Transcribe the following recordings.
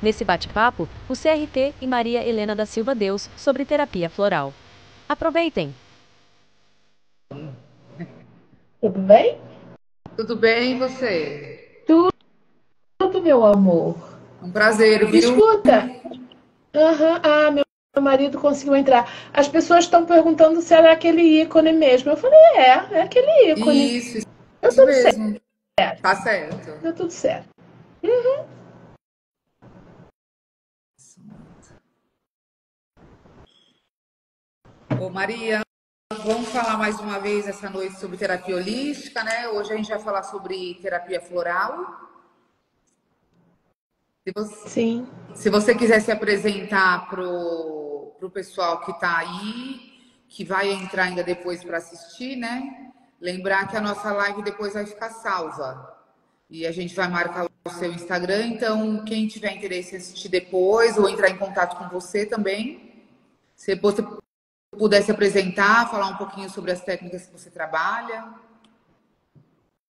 Nesse bate-papo, o CRT e Maria Helena da Silva Deus sobre terapia floral. Aproveitem! Tudo bem? Tudo bem, e você? Tudo, meu amor. Um prazer, viu? Escuta, meu marido conseguiu entrar. As pessoas estão perguntando se era aquele ícone mesmo. Eu falei, é aquele ícone. Isso, Deu isso tudo certo, mesmo. Tá certo. deu tudo certo. Ô, Maria, vamos falar mais uma vez essa noite sobre terapia holística, né? Hoje a gente vai falar sobre terapia floral. Se você, Sim, se você quiser se apresentar pro pessoal que tá aí, que vai entrar ainda depois para assistir, né? Lembrar que a nossa live depois vai ficar salva. E a gente vai marcar o seu Instagram, então quem tiver interesse em assistir depois ou entrar em contato com você também, se você pudesse apresentar, falar um pouquinho sobre as técnicas que você trabalha.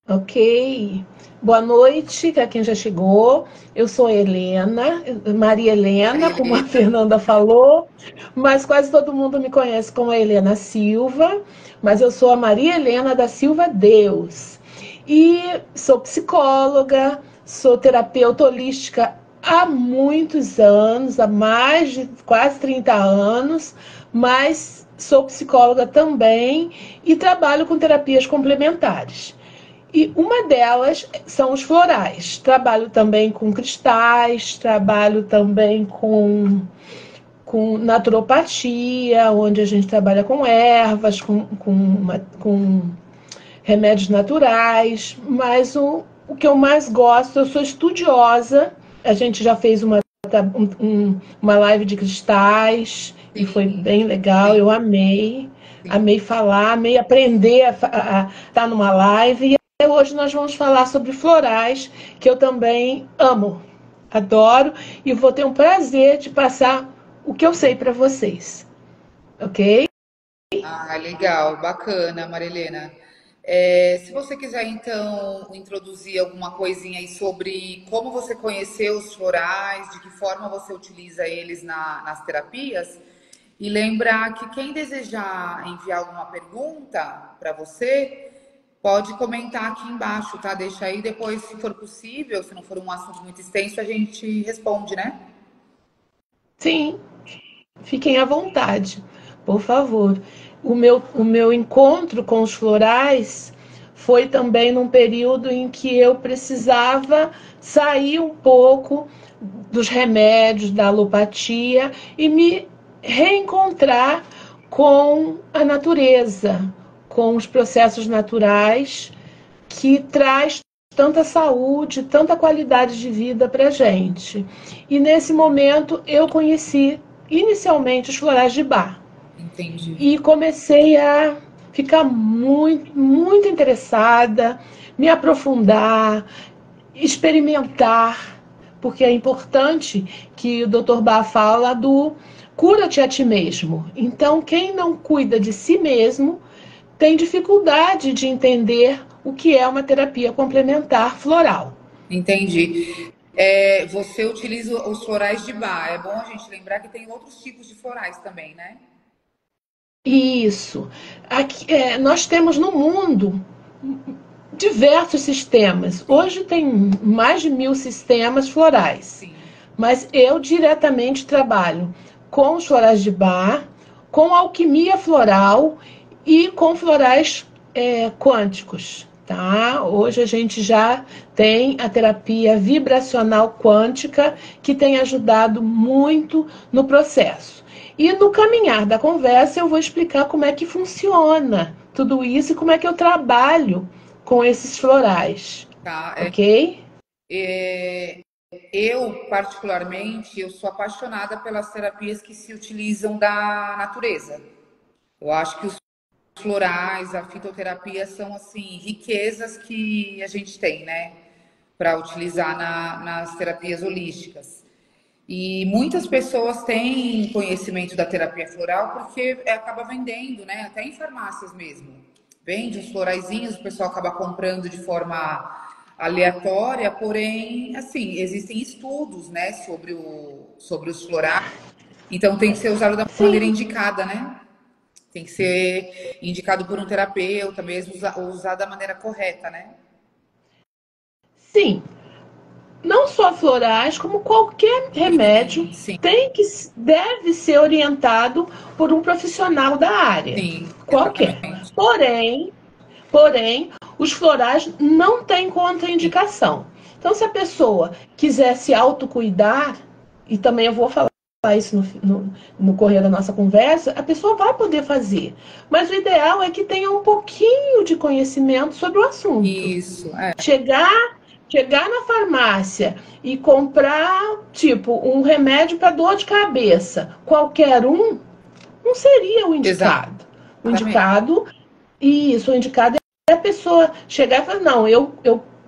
ok. Boa noite para quem já chegou. Eu sou Helena, Maria Helena, Maria como a Helena. Fernanda falou, mas quase todo mundo me conhece como a Helena Silva, mas eu sou a Maria Helena da Silva Deus. E sou psicóloga, sou terapeuta holística há muitos anos, há mais de quase 30 anos, mas sou psicóloga também e trabalho com terapias complementares. E uma delas são os florais. Trabalho também com cristais, trabalho também com naturopatia, onde a gente trabalha com ervas, com remédios naturais. Mas o que eu mais gosto, eu sou estudiosa. A gente já fez uma live de cristais e foi Sim, bem legal, eu amei. sim. Amei falar, amei aprender a estar numa live. Hoje nós vamos falar sobre florais, que eu também amo, adoro, e vou ter um prazer de passar o que eu sei para vocês, ok? Ah, legal, bacana, Marilena. Se você quiser, então, introduzir alguma coisinha aí sobre como você conheceu os florais, de que forma você utiliza eles nas terapias, e lembrar que quem desejar enviar alguma pergunta para você, pode comentar aqui embaixo, tá? Deixa aí, depois, se for possível, se não for um assunto muito extenso, a gente responde, né? Sim, fiquem à vontade, por favor. O meu encontro com os florais foi também num período em que eu precisava sair um pouco dos remédios, da alopatia e me reencontrar com a natureza, com os processos naturais que traz tanta saúde, tanta qualidade de vida para a gente. E nesse momento eu conheci inicialmente os florais de Bach Entendi. e comecei a ficar muito, muito interessada, me aprofundar, experimentar, porque é importante que o Dr. Bach fala do cura-te a ti mesmo. Então, quem não cuida de si mesmo tem dificuldade de entender o que é uma terapia complementar floral. Entendi. Você utiliza os florais de bar. É bom a gente lembrar que tem outros tipos de florais também, né? Isso. Aqui, nós temos no mundo diversos sistemas. Sim, Hoje tem mais de 1.000 sistemas florais, sim. mas eu diretamente trabalho com os florais de bar, com alquimia floral e com florais quânticos. Tá? Hoje a gente já tem a terapia vibracional quântica que tem ajudado muito no processo. E no caminhar da conversa eu vou explicar como é que funciona tudo isso e como é que eu trabalho com esses florais, Tá. ok? É, eu, particularmente, eu sou apaixonada pelas terapias que se utilizam da natureza. Eu acho que os florais, a fitoterapia são, assim, riquezas que a gente tem, né? Para utilizar nas terapias holísticas. E muitas pessoas têm conhecimento da terapia floral porque acaba vendendo, né? Até em farmácias mesmo. Vende os floraizinhos, o pessoal acaba comprando de forma aleatória, porém, assim, existem estudos, né, sobre os florais, então tem que ser usado da maneira Sim, indicada, né? Tem que ser indicado por um terapeuta mesmo, usar da maneira correta, né? sim. Não só florais, como qualquer remédio Sim, sim, deve ser orientado por um profissional da área, sim, qualquer. exatamente. Porém, porém, os florais não têm contraindicação. Então, se a pessoa quiser se autocuidar, e também eu vou falar isso no correr da nossa conversa, a pessoa vai poder fazer. Mas o ideal é que tenha um pouquinho de conhecimento sobre o assunto. Isso, é, Chegar, chegar na farmácia e comprar, tipo, um remédio para dor de cabeça, qualquer um, não seria o indicado. O exatamente. indicado, isso, o indicado é a pessoa chegar e falar, não, eu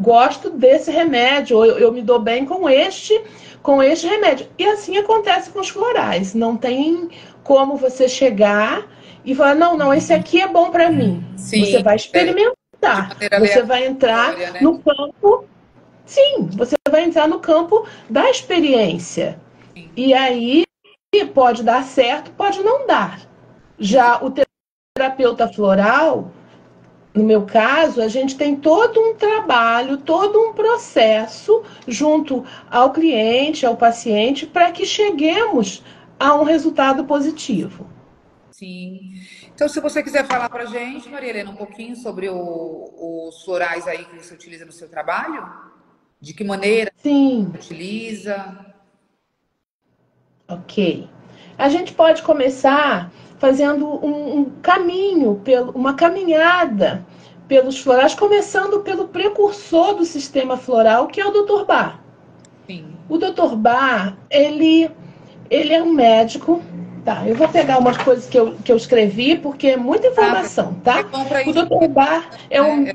gosto desse remédio, ou eu me dou bem com este remédio. E assim acontece com os florais. Não tem como você chegar e falar, não, não, esse aqui é bom para mim. Você Sim, vai de experimentar. maneira Você vai entrar aleatória, né? no campo, sim, você vai entrar no campo da experiência. Sim, E aí pode dar certo, pode não dar. Já o terapeuta floral, no meu caso, a gente tem todo um trabalho, todo um processo junto ao cliente, ao paciente, para que cheguemos a um resultado positivo. sim. Então, se você quiser falar para a gente, Maria Helena, um pouquinho sobre os florais aí que você utiliza no seu trabalho, de que maneira Sim, você utiliza? ok. A gente pode começar fazendo um caminho, uma caminhada pelos florais, começando pelo precursor do sistema floral, que é o Dr. Bach. Sim. O Dr. Bach, ele é um médico. Tá, eu vou pegar umas coisas que eu escrevi, porque é muita Nada. informação, É tá? bom para O isso Dr. mesmo, Bach é né? um.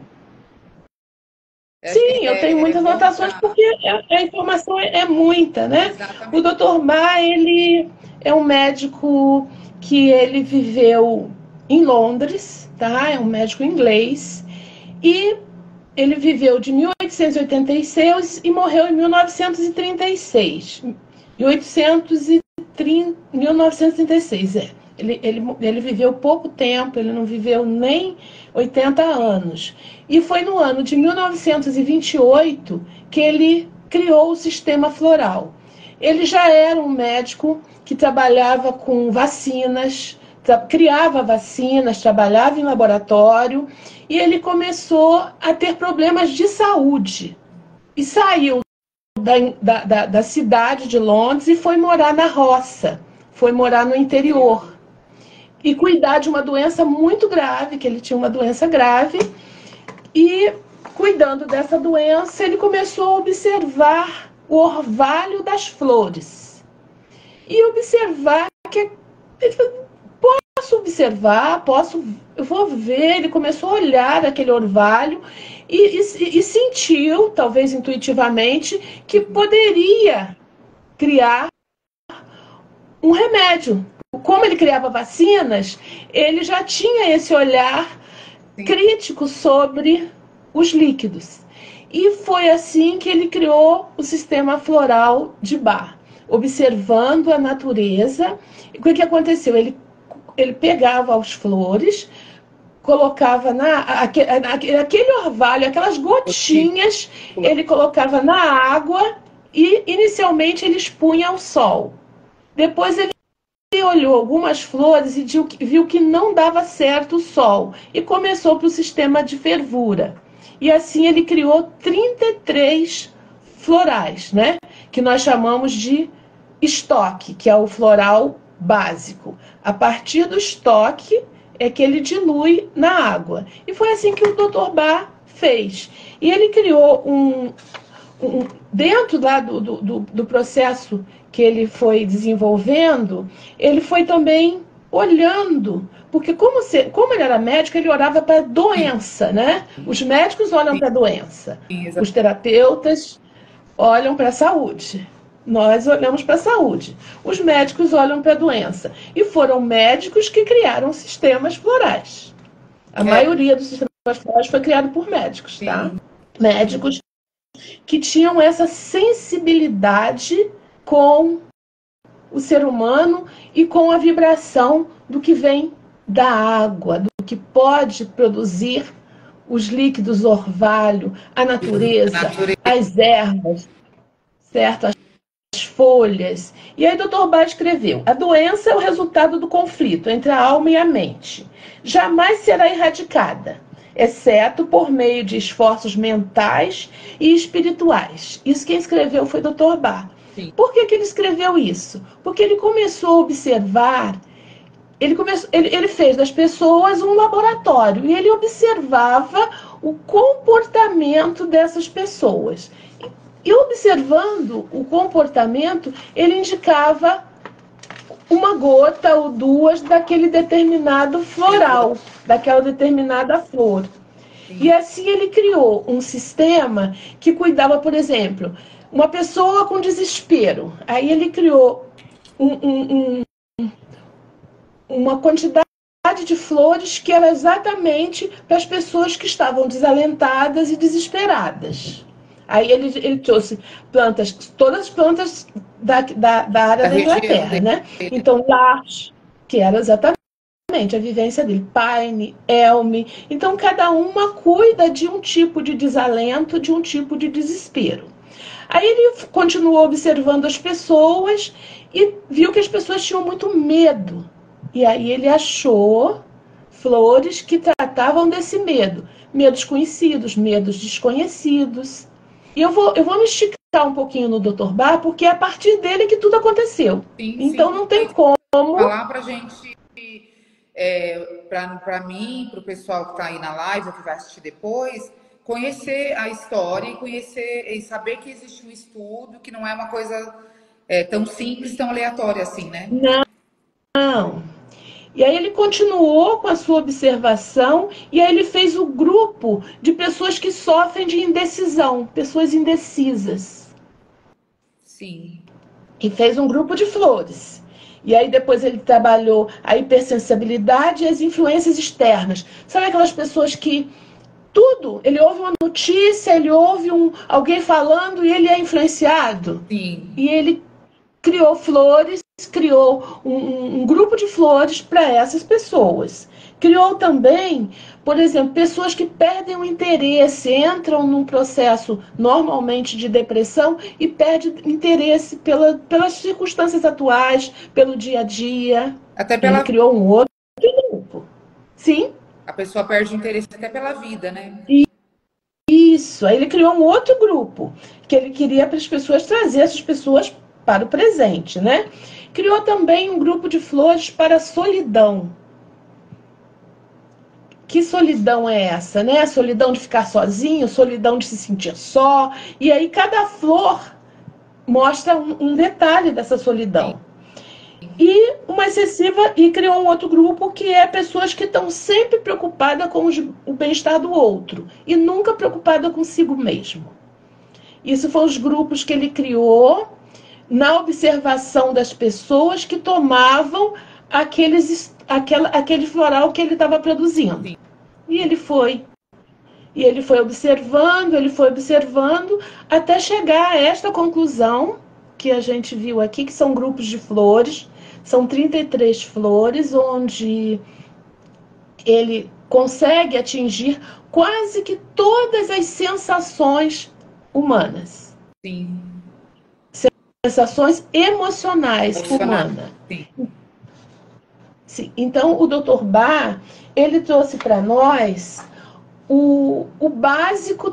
Acho que Sim, eu tenho muitas bom anotações para. porque a informação é muita, né? O Exatamente. Dr. Bach, ele é um médico que ele viveu em Londres, tá? É um médico inglês. E ele viveu de 1886 e morreu em 1936. 1936, é. Ele viveu pouco tempo, ele não viveu nem 80 anos. E foi no ano de 1928 que ele criou o sistema floral. Ele já era um médico que trabalhava com vacinas, criava vacinas, trabalhava em laboratório, e ele começou a ter problemas de saúde. E saiu da cidade de Londres e foi morar na roça, foi morar no interior. E cuidar de uma doença muito grave, que ele tinha uma doença grave, e cuidando dessa doença, ele começou a observar o orvalho das flores. E observar que ele falou, posso observar, eu vou ver. Ele começou a olhar aquele orvalho e sentiu, talvez intuitivamente, que poderia criar um remédio. Como ele criava vacinas, ele já tinha esse olhar Sim. crítico sobre os líquidos. E foi assim que ele criou o sistema floral de Bach, observando a natureza. E o que aconteceu? Ele pegava as flores, colocava aquele orvalho, aquelas gotinhas, ele colocava na água e inicialmente ele expunha ao sol. Depois ele olhou algumas flores e viu que não dava certo o sol e começou para o sistema de fervura. E assim ele criou 33 florais, né? Que nós chamamos de estoque, que é o floral básico. A partir do estoque é que ele dilui na água. E foi assim que o Dr. Bach fez. E ele criou dentro lá do processo que ele foi desenvolvendo, ele foi também olhando, porque como ele era médico, ele olhava para a Sim, doença, né? Os médicos olham para a doença, sim, os terapeutas olham para a saúde. Nós olhamos para a saúde. Os médicos olham para a doença. E foram médicos que criaram sistemas florais. A maioria dos sistemas florais foi criado por médicos, tá? sim. Médicos que tinham essa sensibilidade com o ser humano e com a vibração do que vem da água, do que pode produzir os líquidos, orvalho, a natureza, as ervas, certo? As folhas. E aí Dr. Bach escreveu: a doença é o resultado do conflito entre a alma e a mente. Jamais será erradicada, exceto por meio de esforços mentais e espirituais. Isso quem escreveu foi Dr. Bach. Sim. Por que ele escreveu isso? Porque ele começou a observar, ele fez das pessoas um laboratório e ele observava o comportamento dessas pessoas. E observando o comportamento, ele indicava uma gota ou duas daquele determinado floral, daquela determinada flor. E assim ele criou um sistema que cuidava, por exemplo, uma pessoa com desespero. Aí ele criou uma quantidade de flores que era exatamente para as pessoas que estavam desalentadas e desesperadas. Aí ele trouxe plantas, todas as plantas da área da Inglaterra, né? Então, larch, que era exatamente a vivência dele, pine, elme. Então, cada uma cuida de um tipo de desalento, de um tipo de desespero. Aí ele continuou observando as pessoas e viu que as pessoas tinham muito medo. E aí ele achou flores que tratavam desse medo. Medos conhecidos, medos desconhecidos. E eu vou me esticar um pouquinho no Dr. Bach, porque é a partir dele que tudo aconteceu. Sim, então sim. Não tem como falar pra gente, para mim, para o pessoal que está aí na live ou que vai assistir depois, conhecer a história e conhecer e saber que existe um estudo, que não é uma coisa tão simples, tão aleatória assim, né? Não. E aí ele continuou com a sua observação e aí ele fez o grupo de pessoas que sofrem de indecisão, pessoas indecisas. Sim. E fez um grupo de flores. E aí depois ele trabalhou a hipersensibilidade e as influências externas. Sabe aquelas pessoas que tudo, ele ouve uma notícia, ele ouve alguém falando e ele é influenciado? Sim. E ele criou flores, criou um grupo de flores para essas pessoas. Criou também, por exemplo, pessoas que perdem o interesse, entram num processo normalmente de depressão e perdem interesse pelas circunstâncias atuais, pelo dia a dia. Até Ele criou um outro grupo. Sim? A pessoa perde o interesse até pela vida, né? Isso. Aí ele criou um outro grupo, que ele queria para as pessoas trazer essas pessoas para o presente, né? Criou também um grupo de flores para a solidão. Que solidão é essa, né? A solidão de ficar sozinho, solidão de se sentir só. E aí cada flor mostra um detalhe dessa solidão. E uma excessiva, e criou um outro grupo que é pessoas que estão sempre preocupadas com o bem-estar do outro e nunca preocupadas consigo mesmo. Isso foram os grupos que ele criou na observação das pessoas que tomavam aquele floral que ele estava produzindo. Sim. E ele foi observando, até chegar a esta conclusão que a gente viu aqui, que são grupos de flores, são 33 flores, onde ele consegue atingir quase que todas as sensações humanas. Sim. Sensações emocionais humanas. Sim. Sim. Então, o Dr. Bach, ele trouxe para nós o básico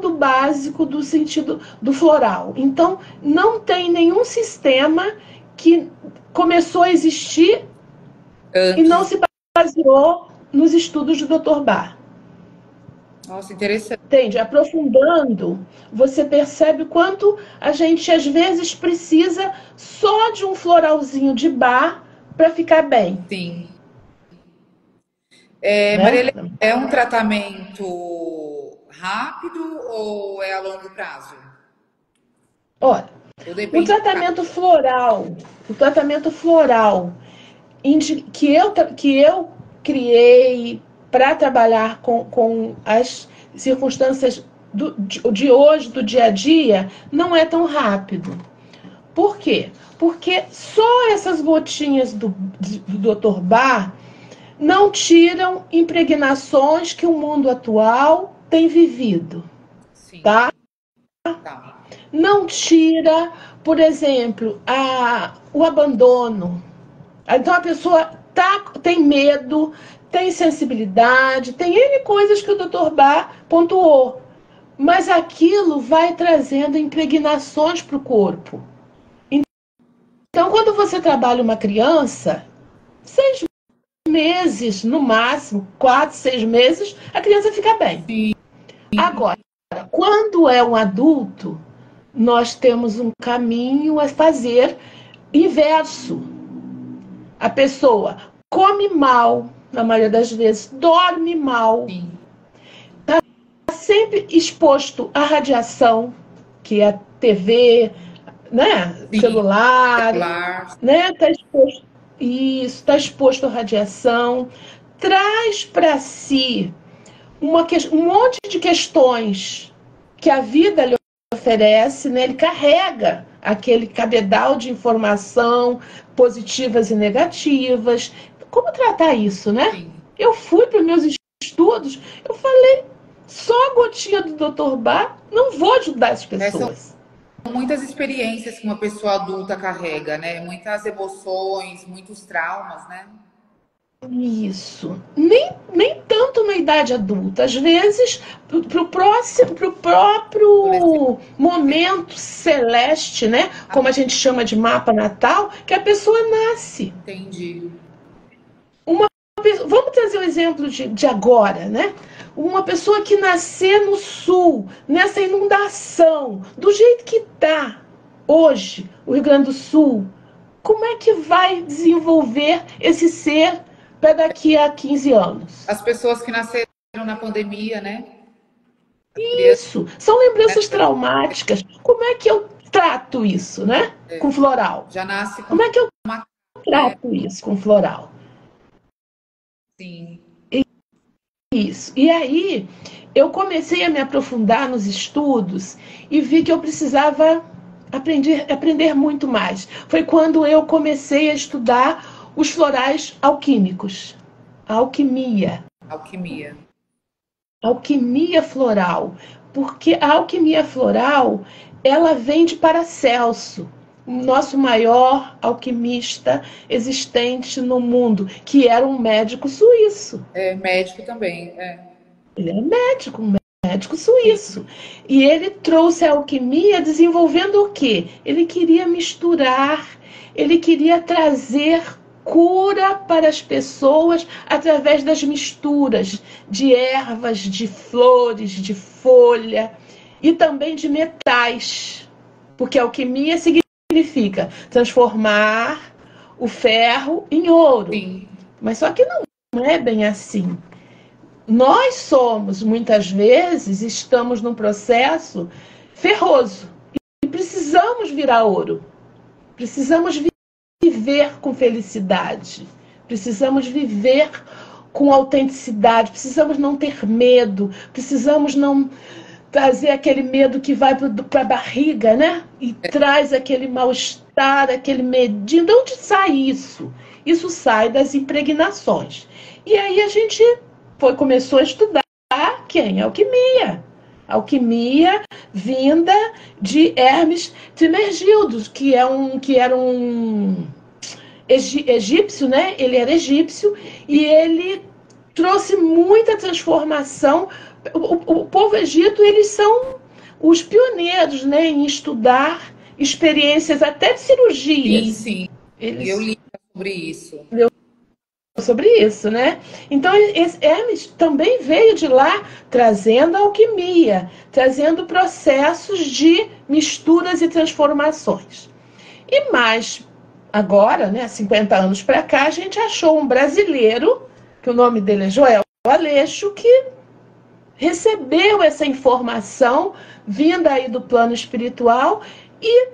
do sentido do floral. Então, não tem nenhum sistema que começou a existir e não se baseou nos estudos do Dr. Bach. Nossa, interessante. Entende? Aprofundando, você percebe quanto a gente, às vezes, precisa só de um floralzinho de Bach para ficar bem. Sim. Né? Maria, é um tratamento rápido ou é a longo prazo? Olha, o tratamento floral que eu criei para trabalhar com as circunstâncias de hoje, do dia a dia, não é tão rápido. Por quê? Porque só essas gotinhas do Dr. Bach não tiram impregnações que o mundo atual tem vivido. Sim. Tá? Tá. Não tira, por exemplo, o abandono. Então a pessoa tem medo, tem sensibilidade, tem N coisas que o Dr. Bach pontuou. Mas aquilo vai trazendo impregnações para o corpo. Então, quando você trabalha uma criança, 6 meses, no máximo, 4, 6 meses, a criança fica bem. Sim. Agora, quando é um adulto, nós temos um caminho a fazer inverso. A pessoa come mal, na maioria das vezes, dorme mal, está sempre exposto à radiação, que é a TV, né? Celular, né? Está exposto à radiação, traz para si um monte de questões que a vida lhe oferece, né? Ele carrega aquele cabedal de informação positivas e negativas. Como tratar isso, né? Sim. Eu fui para os meus estudos, eu falei, só a gotinha do Dr. Bach não vou ajudar as pessoas. São muitas experiências que uma pessoa adulta carrega, né? Muitas emoções, muitos traumas, né? Isso. Nem tanto na idade adulta. Às vezes, pro próprio momento celeste, né? Como a gente chama de mapa natal, que a pessoa nasce. Entendi. Vamos trazer o exemplo de agora, né? Uma pessoa que nascer no sul, nessa inundação, do jeito que está hoje, o Rio Grande do Sul, como é que vai desenvolver esse ser para daqui a 15 anos? As pessoas que nasceram na pandemia, né? Isso, são lembranças traumáticas. Como é que eu trato isso, né? Com floral. Já nasce com Como é que eu trato isso com floral? Sim. Isso. E aí, eu comecei a me aprofundar nos estudos e vi que eu precisava aprender muito mais. Foi quando eu comecei a estudar os florais alquímicos. A alquimia. Alquimia. Alquimia floral. Porque a alquimia floral, ela vem de Paracelso, o nosso maior alquimista existente no mundo, que era um médico suíço. É médico também, é. Ele é médico, um médico suíço. E ele trouxe a alquimia desenvolvendo o quê? Ele queria misturar, ele queria trazer cura para as pessoas através das misturas de ervas, de flores, de folha e também de metais. Porque alquimia significa transformar o ferro em ouro. Sim. Mas só que não é bem assim. Nós somos, muitas vezes, estamos num processo ferroso e precisamos virar ouro. Precisamos viver com felicidade. Precisamos viver com autenticidade. Precisamos não ter medo. Precisamos não trazer aquele medo que vai para a barriga, né? E traz aquele mal-estar, aquele medinho. De onde sai isso? Isso sai das impregnações. E aí a gente começou a estudar quem? Alquimia. Alquimia vinda de Hermes Trismegisto, que era um egípcio, né? Ele era egípcio e ele trouxe muita transformação. O povo egito, eles são os pioneiros, né, em estudar experiências até de cirurgias. Sim, sim. Eu li sobre isso. Sobre isso, né? Então, Hermes também veio de lá trazendo alquimia, trazendo processos de misturas e transformações. E mais agora, né, 50 anos para cá, a gente achou um brasileiro, que o nome dele é Joel Aleixo, que recebeu essa informação vinda aí do plano espiritual e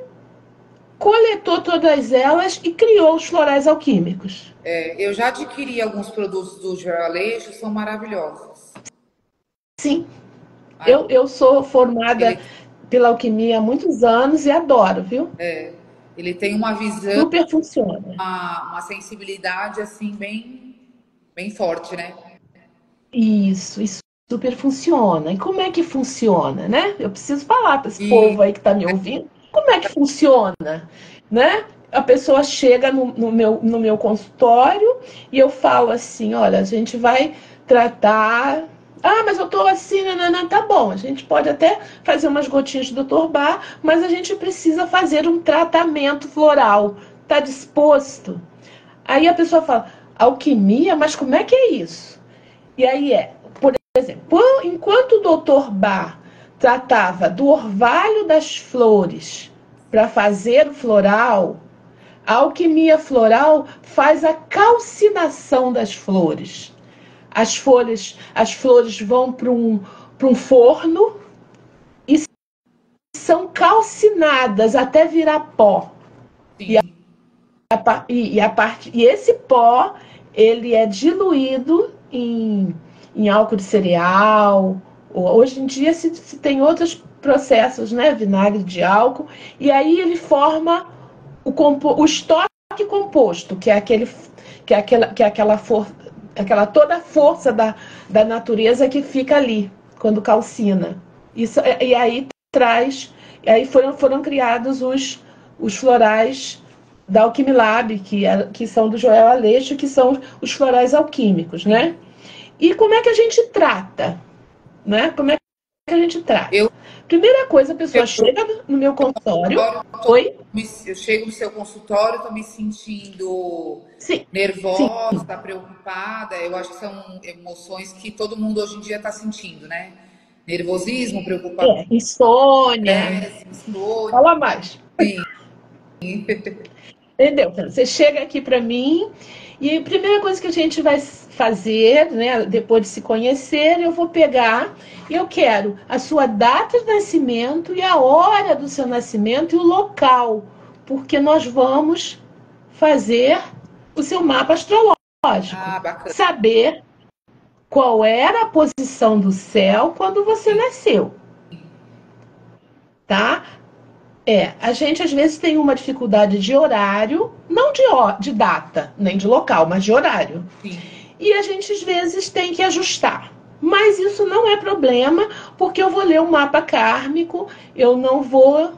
coletou todas elas e criou os florais alquímicos. Eu já adquiri alguns produtos do Joel Aleixo, são maravilhosos. Sim, Ah, Eu sou formada ele, pela alquimia há muitos anos e adoro, viu? ele tem uma visão, Super funciona. uma sensibilidade assim bem forte, né? Isso super funciona. E como é que funciona, né? Eu preciso falar para esse E povo aí que está me ouvindo, como é que funciona, né? A pessoa chega no meu consultório e eu falo assim, olha, a gente vai tratar... Ah, mas eu tô assim, nanana, tá bom. A gente pode até fazer umas gotinhas de Dr. Bar, mas a gente precisa fazer um tratamento floral. Tá disposto? Aí a pessoa fala, alquimia? Mas como é que é isso? E aí por exemplo, enquanto o doutor Bach tratava do orvalho das flores para fazer o floral, a alquimia floral faz a calcinação das flores. As flores vão para um forno e são calcinadas até virar pó. sim, E esse pó ele é diluído em álcool de cereal. Hoje em dia se tem outros processos, né? Vinagre de álcool. E aí ele forma o estoque composto, que é aquela toda a força da natureza que fica ali quando calcina. Isso, e aí traz. E aí foram criados os florais da Alquimilab, que são do Joel Aleixo, que são os florais alquímicos, sim. né? E como é que a gente trata? Né? Como é que a gente trata? Eu, Primeira coisa, a pessoa eu, chega no meu consultório. tô- Oi? eu chego no seu consultório, tô me sentindo Sim, sim. nervosa, preocupada. Eu acho que são emoções que todo mundo hoje em dia está sentindo, né? Nervosismo, preocupação, Insônia. insônia. Fala mais. Entendeu? Então, você chega aqui para mim e a primeira coisa que a gente vai fazer, né, depois de se conhecer, eu vou pegar e eu quero a sua data de nascimento e a hora do seu nascimento e o local, porque nós vamos fazer o seu mapa astrológico. Ah, bacana. Saber qual era a posição do céu quando você Sim, nasceu, tá? A gente às vezes tem uma dificuldade de horário, não de data, nem de local, mas de horário. sim. E a gente às vezes tem que ajustar. Mas isso não é problema, porque eu vou ler o mapa kármico, eu não vou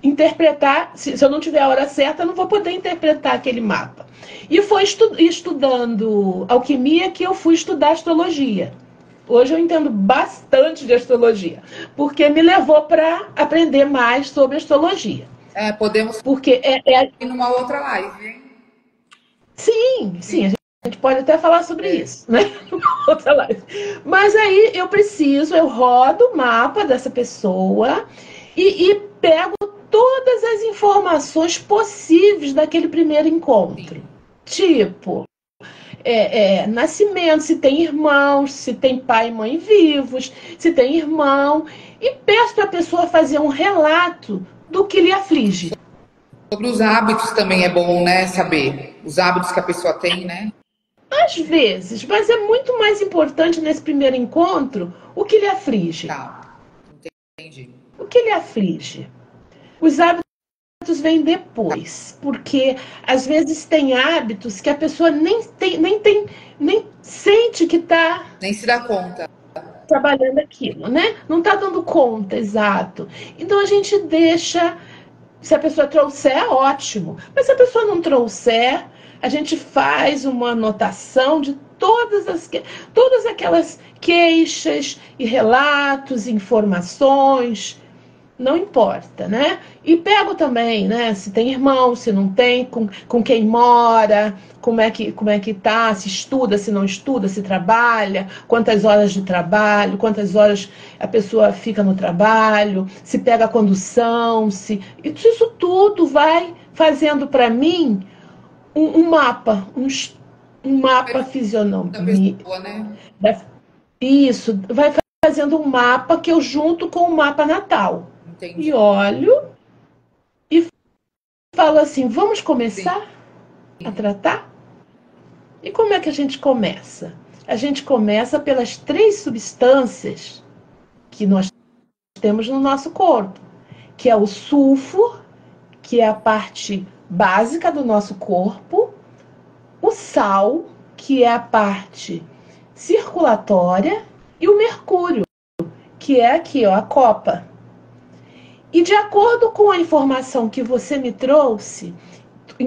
interpretar, se eu não tiver a hora certa, eu não vou poder interpretar aquele mapa. E foi estudando alquimia que eu fui estudar astrologia. Hoje eu entendo bastante de astrologia, porque me levou para aprender mais sobre astrologia. Podemos Porque ir numa outra live, hein? sim, a Sim. gente pode até falar sobre isso, né? Outra live. Mas aí eu rodo o mapa dessa pessoa e pego todas as informações possíveis daquele primeiro encontro. Sim. Tipo, nascimento, se tem irmãos, se tem pai e mãe vivos, se tem irmão, e peço para a pessoa fazer um relato do que lhe aflige. Sobre os hábitos também é bom, né? Saber os hábitos que a pessoa tem, né? Às vezes, mas é muito mais importante nesse primeiro encontro o que lhe aflige. Tá, entendi. O que lhe aflige? Os hábitos vêm depois, porque às vezes tem hábitos que a pessoa nem sente que está Nem se dá conta. trabalhando aquilo, né? Não está dando conta, exato. Então a gente deixa, se a pessoa trouxer, ótimo. Mas se a pessoa não trouxer, a gente faz uma anotação de todas aquelas queixas e relatos, informações, não importa, né? E pego também, né? Se tem irmão, se não tem, com quem mora, como é que tá, se estuda, se não estuda, se trabalha, quantas horas de trabalho, quantas horas a pessoa fica no trabalho, se pega a condução, se isso tudo vai fazendo para mim um mapa, um mapa Da fisionômico. pessoa, né? Isso, vai fazendo um mapa que eu junto com o mapa natal. E Entendi. olho e falo assim: vamos Sim. começar a tratar? E como é que a gente começa? A gente começa pelas 3 substâncias que nós temos no nosso corpo, que é o sulfo, que é a parte básica do nosso corpo, o sal, que é a parte circulatória, e o mercúrio, que é aqui, ó, a copa. E de acordo com a informação que você me trouxe,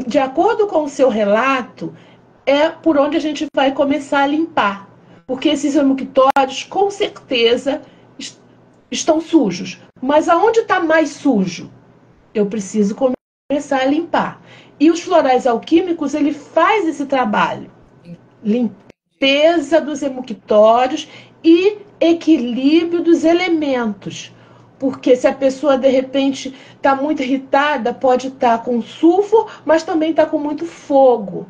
de acordo com o seu relato, é por onde a gente vai começar a limpar. Porque esses hemoctórios, com certeza, estão sujos. Mas aonde está mais sujo? Eu preciso começar a limpar. E os florais alquímicos, ele faz esse trabalho. Limpeza dos hemoctórios e equilíbrio dos elementos. Porque se a pessoa, de repente, está muito irritada, pode estar com sulfuro, mas também está com muito fogo.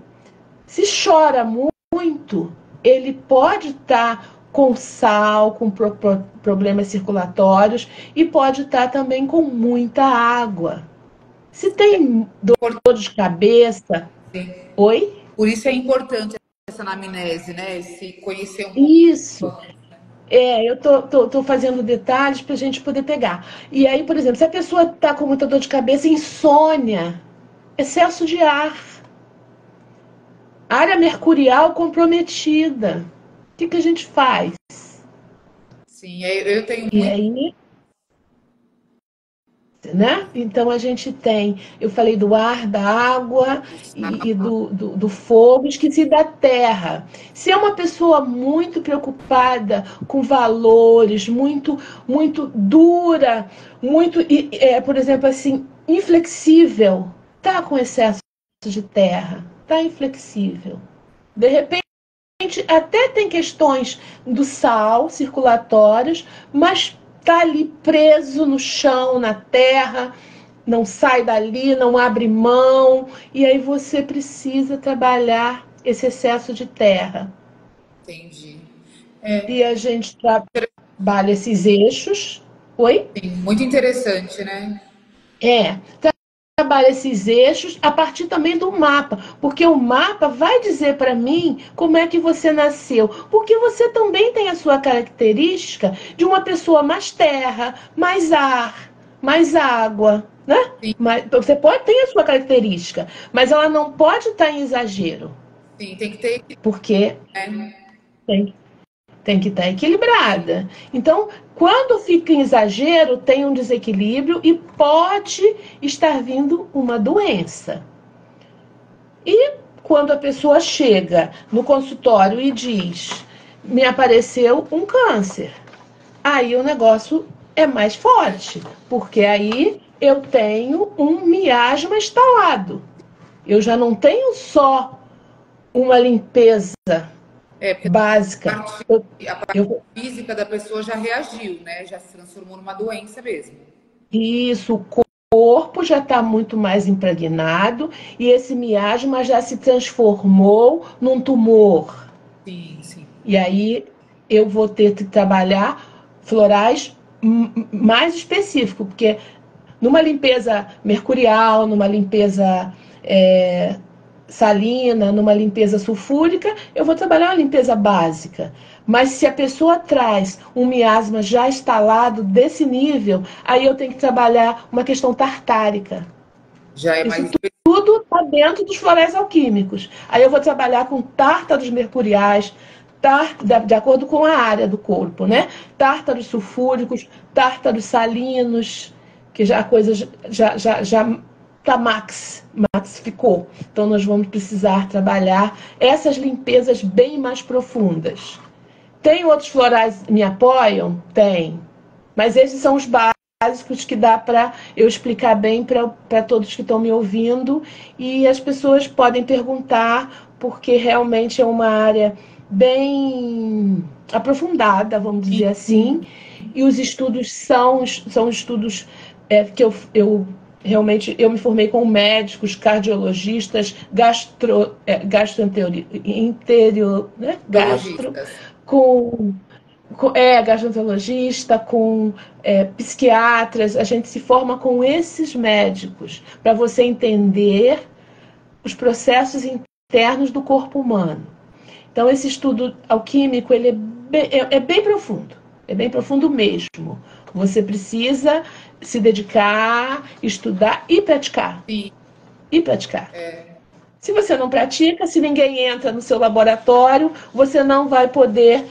Se chora muito, ele pode estar com sal, com problemas circulatórios e pode estar também com muita água. Se tem dor de cabeça... Sim. Oi? Por isso é importante essa anamnese, né? Se conhecer um pouco. Isso. Eu tô fazendo detalhes para a gente poder pegar. E aí, por exemplo, se a pessoa está com muita dor de cabeça, insônia, excesso de ar, área mercurial comprometida, o que a gente faz? Sim, eu tenho E aí, né? Então a gente tem, eu falei do ar, da água e do fogo, esqueci da terra. Se é uma pessoa muito preocupada com valores, muito dura, por exemplo, assim, inflexível, tá com excesso de terra, tá inflexível. De repente, até tem questões do sal circulatórios, mas está ali preso no chão, na terra, não sai dali, não abre mão, e aí você precisa trabalhar esse excesso de terra. Entendi. E a gente trabalha esses eixos. Oi? Sim, muito interessante, né? Trabalha esses eixos a partir também do mapa, porque o mapa vai dizer para mim como é que você nasceu, porque você também tem a sua característica de uma pessoa mais terra, mais ar, mais água, né? Mas você pode ter a sua característica, mas ela não pode estar em exagero. Sim, tem que ter. Porque tem que estar equilibrada. Então, quando fica em exagero, tem um desequilíbrio e pode estar vindo uma doença. E quando a pessoa chega no consultório e diz, me apareceu um câncer, aí o negócio é mais forte, porque aí eu tenho um miasma instalado. Eu já não tenho só uma limpeza básica. A parte física da pessoa já reagiu, né? Já se transformou numa doença mesmo. Isso, o corpo já está muito mais impregnado e esse miasma já se transformou num tumor. Sim, sim. E aí eu vou ter que trabalhar florais mais específicos, porque numa limpeza mercurial, numa limpeza salina, numa limpeza sulfúrica, eu vou trabalhar uma limpeza básica. Mas se a pessoa traz um miasma já instalado desse nível, aí eu tenho que trabalhar uma questão tartárica. Já é Isso mais... tudo está dentro dos florais alquímicos. Aí eu vou trabalhar com tártaros mercuriais, de acordo com a área do corpo, né? Tártaros sulfúricos, tártaros salinos, que já a coisa já tá maxificou. Então nós vamos precisar trabalhar essas limpezas bem mais profundas. Tem outros florais que me apoiam? Tem. Mas esses são os básicos que dá para eu explicar bem para todos que estão me ouvindo. E as pessoas podem perguntar, porque realmente é uma área bem aprofundada, vamos dizer assim. E os estudos são estudos que eu realmente, eu me formei com médicos, cardiologistas, gastroenterologista, com psiquiatras. A gente se forma com esses médicos para você entender os processos internos do corpo humano. Então, esse estudo alquímico ele é bem profundo. É bem profundo mesmo. Você precisa se dedicar, estudar e praticar. Sim. E praticar. Se você não pratica, se ninguém entra no seu laboratório, você não vai poder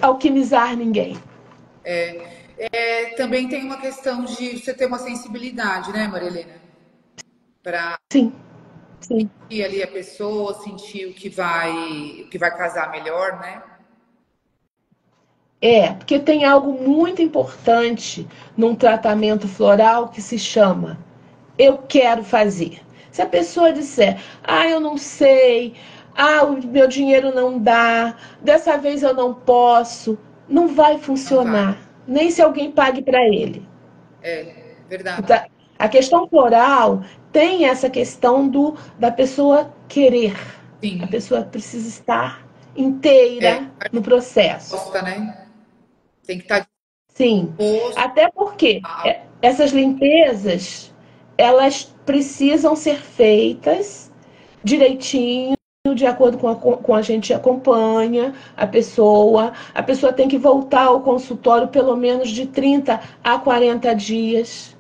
alquimizar ninguém. Também tem uma questão de você ter uma sensibilidade, né, Maria Helena? Para Sim, sim. sentir ali a pessoa, sentir o que vai casar melhor, né? Porque tem algo muito importante num tratamento floral que se chama eu quero fazer. Se a pessoa disser, eu não sei, o meu dinheiro não dá, dessa vez eu não posso, não vai funcionar. Nem se alguém pague para ele. Verdade. Então, a questão floral tem essa questão da pessoa querer. Sim. A pessoa precisa estar inteira no processo. Gosta, né? Tem que estar. Sim, até porque essas limpezas, elas precisam ser feitas direitinho, de acordo com a gente acompanha a pessoa tem que voltar ao consultório pelo menos de 30 a 40 dias.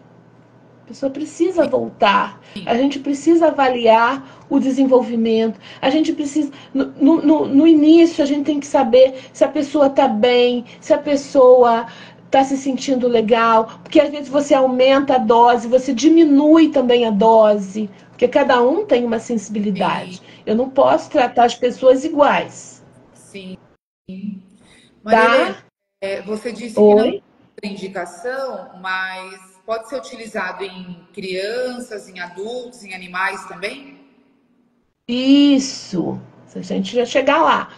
A pessoa precisa voltar, a gente precisa avaliar o desenvolvimento, a gente precisa, no início a gente tem que saber se a pessoa está bem, se a pessoa está se sentindo legal, porque às vezes você aumenta a dose, você diminui também a dose, porque cada um tem uma sensibilidade. Sim. Eu não posso tratar as pessoas iguais. Sim. Maria Helena, você disse que não tem indicação, mas pode ser utilizado em crianças, em adultos, em animais também? Isso, a gente já chegar lá.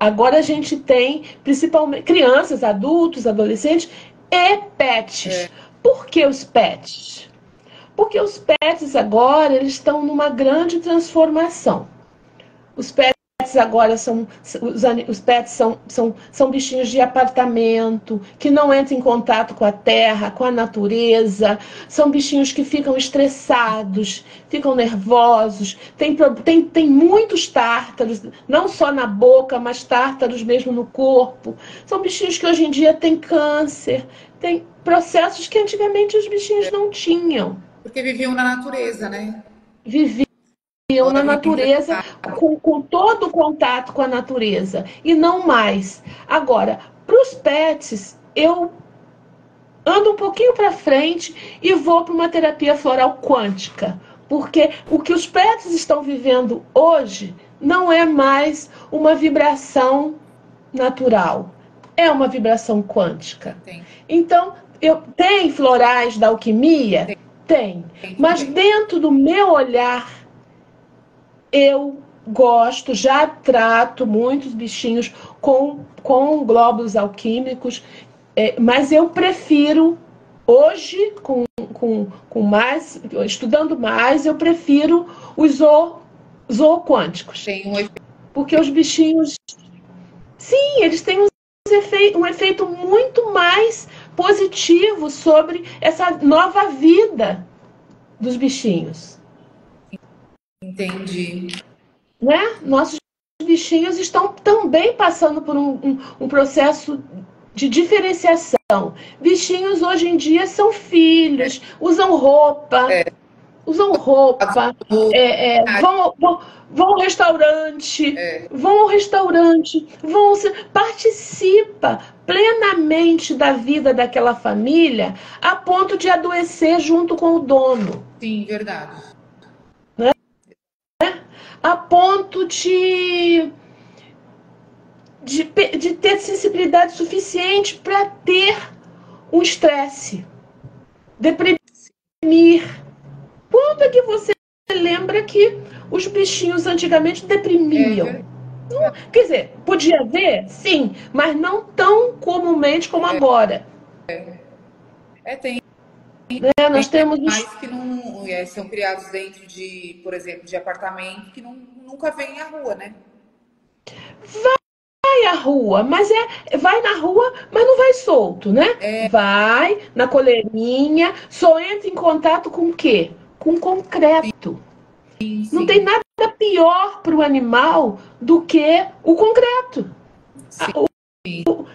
Agora a gente tem principalmente crianças, adultos, adolescentes e pets. Por que os pets? Porque os pets agora eles estão numa grande transformação. Os pets agora os pets são bichinhos de apartamento, que não entram em contato com a terra, com a natureza, são bichinhos que ficam estressados, ficam nervosos, tem muitos tártaros, não só na boca, mas tártaros mesmo no corpo. São bichinhos que hoje em dia têm câncer, tem processos que antigamente os bichinhos não tinham. Porque viviam na natureza, né? Viviam na natureza, com todo o contato com a natureza, e não mais. Agora, para os pets, eu ando um pouquinho para frente e vou para uma terapia floral quântica, porque o que os pets estão vivendo hoje não é mais uma vibração natural, é uma vibração quântica. Então, tem florais da alquimia? Tem. Mas dentro do meu olhar, eu gosto, já trato muitos bichinhos com glóbulos alquímicos, mas eu prefiro, hoje, estudando mais, eu prefiro os zooquânticos. Porque os bichinhos, sim, eles têm um efeito muito mais positivo sobre essa nova vida dos bichinhos. Entendi. Né? Nossos bichinhos estão também passando por um processo de diferenciação. Bichinhos hoje em dia são filhos, usam roupa, vão ao restaurante, participa plenamente da vida daquela família, a ponto de adoecer junto com o dono. Sim, verdade. A ponto de ter sensibilidade suficiente para ter um estresse, deprimir. Quando é que você lembra que os bichinhos antigamente deprimiam? Quer dizer, podia haver, sim, mas não tão comumente como agora. Tem. Nós temos animais que não são criados dentro de, por exemplo, de apartamento, que nunca vêm à rua, né? Vai à rua, mas vai na rua, mas não vai solto, né? Vai na coleirinha, só entra em contato com o quê? Com concreto. Sim. Não tem nada pior para o animal do que o concreto.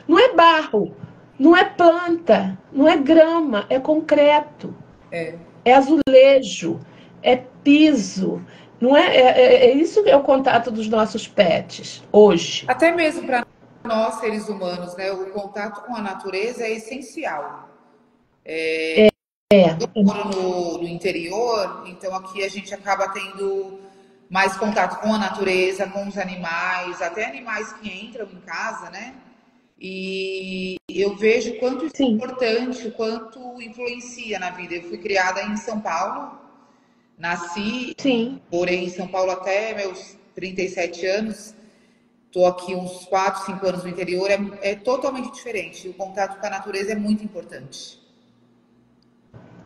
Não é barro. Não é planta, não é grama, é concreto, é azulejo, é piso. Não é isso que é o contato dos nossos pets hoje. Até mesmo para nós, seres humanos, né? O contato com a natureza é essencial. Eu moro no interior, então aqui a gente acaba tendo mais contato com a natureza, com os animais, até animais que entram em casa, né? E eu vejo o quanto isso é importante, o quanto influencia na vida. Eu fui criada em São Paulo, nasci, morei em São Paulo até meus 37 anos. Estou aqui uns 4, 5 anos no interior, é totalmente diferente. O contato com a natureza é muito importante.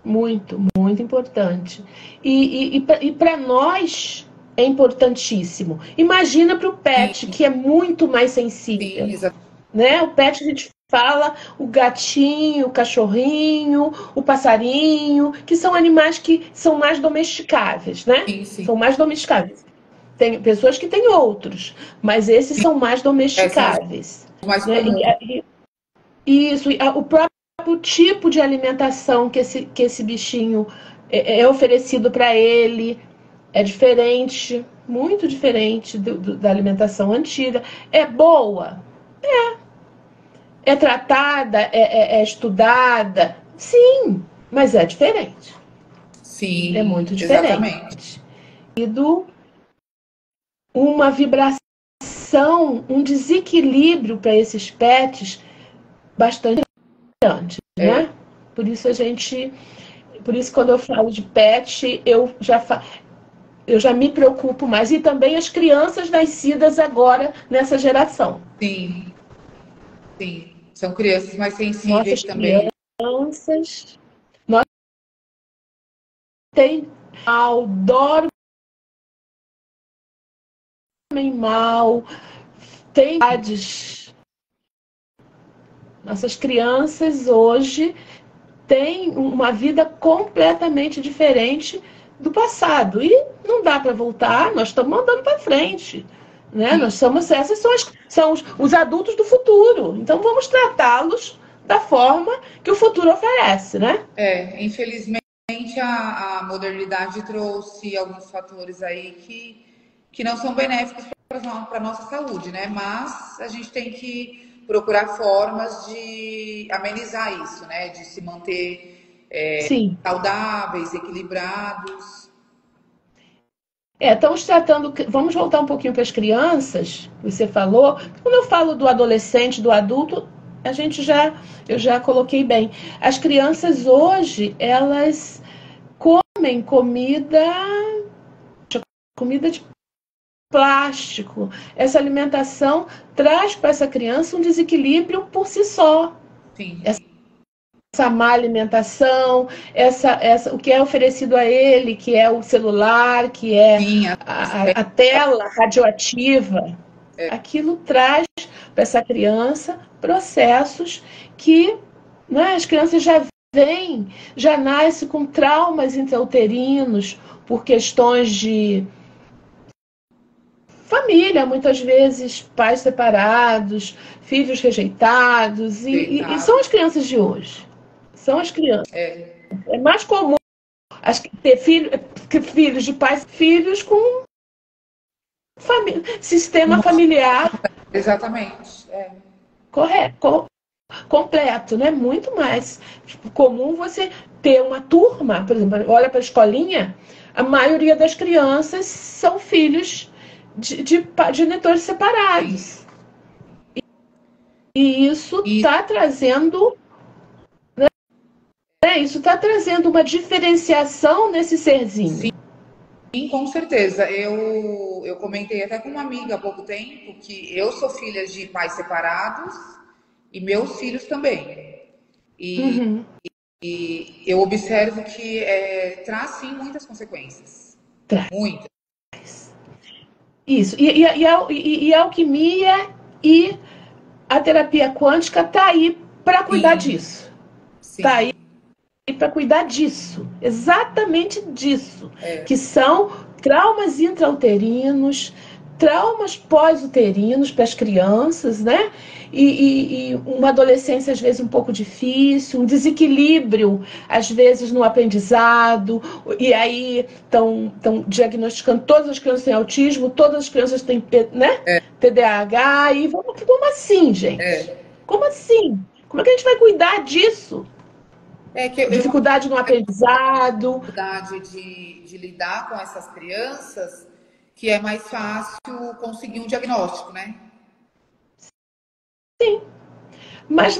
Muito, muito importante. E para nós é importantíssimo. Imagina para o pet, que é muito mais sensível. Sim, né? O pet, a gente fala o gatinho, o cachorrinho, o passarinho, que são animais que são mais domesticáveis, né? sim. São mais domesticáveis. Tem pessoas que têm outros, mas esses são mais domesticáveis. Mais né? Isso, o próprio tipo de alimentação que esse bichinho é oferecido para ele é diferente, muito diferente da alimentação antiga. É boa? É tratada? É estudada? Sim, mas é diferente. Sim, é muito diferente. Exatamente. E uma vibração, um desequilíbrio para esses pets bastante grande, né? Por isso quando eu falo de pet, eu já me preocupo mais. E também as crianças nascidas agora nessa geração. Sim. São crianças mais sensíveis também. Crianças. Nós adoro mal, tem idades. Nossas crianças hoje têm uma vida completamente diferente do passado. E não dá para voltar, nós estamos andando para frente. Né? Essas são os adultos do futuro. Então vamos tratá-los da forma que o futuro oferece, né? Infelizmente a modernidade trouxe alguns fatores aí que não são benéficos para a nossa saúde, né? Mas a gente tem que procurar formas de amenizar isso, né? De se manter saudáveis, equilibrados. Estamos tratando. Vamos voltar um pouquinho para as crianças, você falou. Quando eu falo do adolescente, do adulto, eu já coloquei bem. As crianças hoje, elas comem comida de plástico. Essa alimentação traz para essa criança um desequilíbrio por si só. Sim. Essa má alimentação, o que é oferecido a ele, que é o celular, que é a tela radioativa, aquilo traz para essa criança processos que, né, as crianças já nascem com traumas intrauterinos por questões de família, muitas vezes pais separados, filhos rejeitados, e são as crianças de hoje. São as crianças. É mais comum ter filhos de pais, filhos com sistema familiar. Exatamente. Correto, completo, né? Muito mais comum você ter uma turma, por exemplo, olha para a escolinha, a maioria das crianças são filhos de genitores separados. E isso está trazendo... Isso está trazendo uma diferenciação nesse serzinho. Sim, com certeza. Eu comentei até com uma amiga há pouco tempo que eu sou filha de pais separados e meus filhos também. E eu observo que traz, sim, muitas consequências. Muitas. Isso. E a alquimia e a terapia quântica está aí para cuidar disso. Está aí para cuidar disso, exatamente disso, que são traumas intrauterinos, traumas pós-uterinos para as crianças, né? E uma adolescência, às vezes, um pouco difícil, um desequilíbrio, às vezes, no aprendizado, e aí estão diagnosticando todas as crianças têm autismo, todas as crianças têm, né? TDAH, e como assim, gente? Como assim? Como é que a gente vai cuidar disso? Dificuldade no aprendizado. Dificuldade de lidar com essas crianças, que é mais fácil conseguir um diagnóstico, né? Sim. Mas,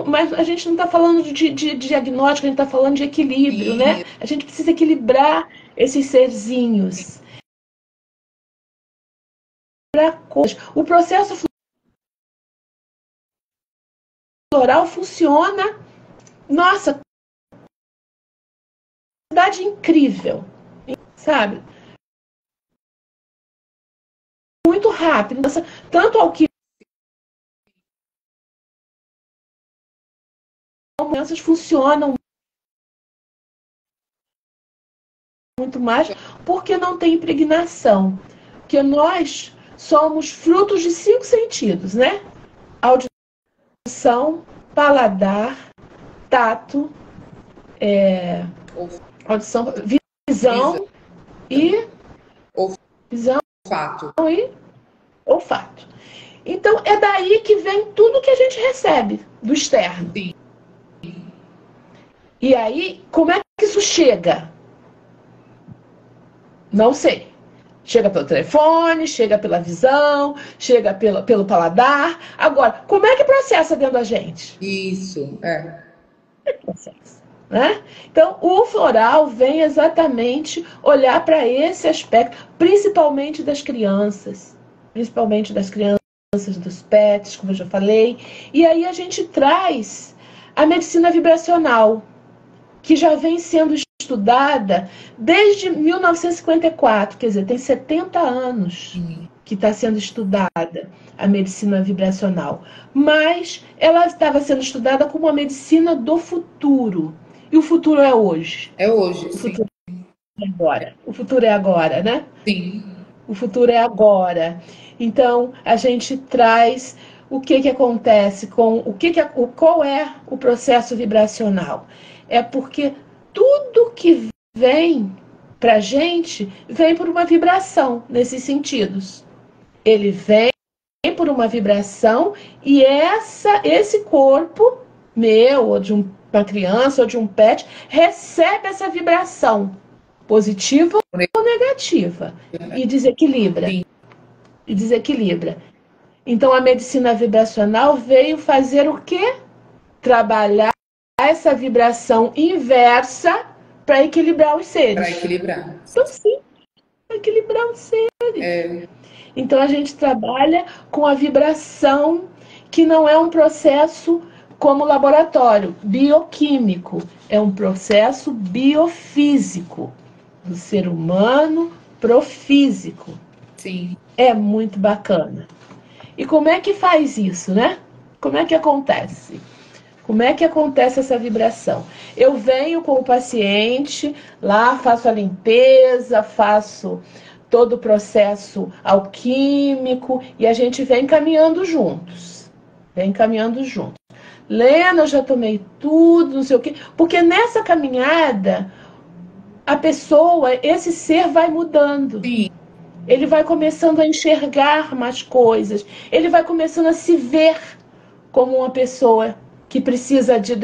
mas a gente não está falando de diagnóstico, a gente está falando de equilíbrio, né? A gente precisa equilibrar esses serzinhos. O processo floral funciona, nossa, qualidade incrível, sabe? Muito rápido, tanto ao que as crianças funcionam muito mais porque não tem impregnação, porque nós somos frutos de 5 sentidos, né? Audição, paladar, tato, audição, visão e olfato. Então é daí que vem tudo que a gente recebe do externo. Sim. E aí, como é que isso chega? Não sei. Chega pelo telefone, chega pela visão, chega pelo paladar. Agora, como é que processa dentro da gente? Isso, Processa, né? Então, o floral vem exatamente olhar para esse aspecto, principalmente das crianças. Principalmente das crianças, dos pets, como eu já falei. E aí a gente traz a medicina vibracional, que já vem sendo estudada desde 1954, quer dizer, tem 70 anos que está sendo estudada a medicina vibracional. Mas ela estava sendo estudada como a medicina do futuro. E o futuro é hoje. É hoje, o futuro é agora. O futuro é agora, né? Sim. O futuro é agora. Então, a gente traz o que acontece com qual é o processo vibracional. É porque tudo que vem para a gente vem por uma vibração nesses sentidos. Ele vem por uma vibração e esse corpo meu, ou de uma criança, ou de um pet, recebe essa vibração, positiva ou negativa, e desequilibra. Sim. E desequilibra. Então a medicina vibracional veio fazer o quê? Trabalhar essa vibração inversa para equilibrar os seres. Para equilibrar. Então, sim, para equilibrar os seres. Então, a gente trabalha com a vibração, que não é um processo como laboratório, bioquímico. É um processo biofísico, do ser humano pro físico. Sim. É muito bacana. E como é que faz isso, né? Como é que acontece? Como é que acontece essa vibração? Eu venho com o paciente, lá faço a limpeza, faço todo o processo alquímico e a gente vem caminhando juntos. Lena, eu já tomei tudo, não sei o quê. Porque nessa caminhada, a pessoa, esse ser vai mudando. Sim. Ele vai começando a enxergar mais coisas. Ele vai começando a se ver como uma pessoa que precisa, de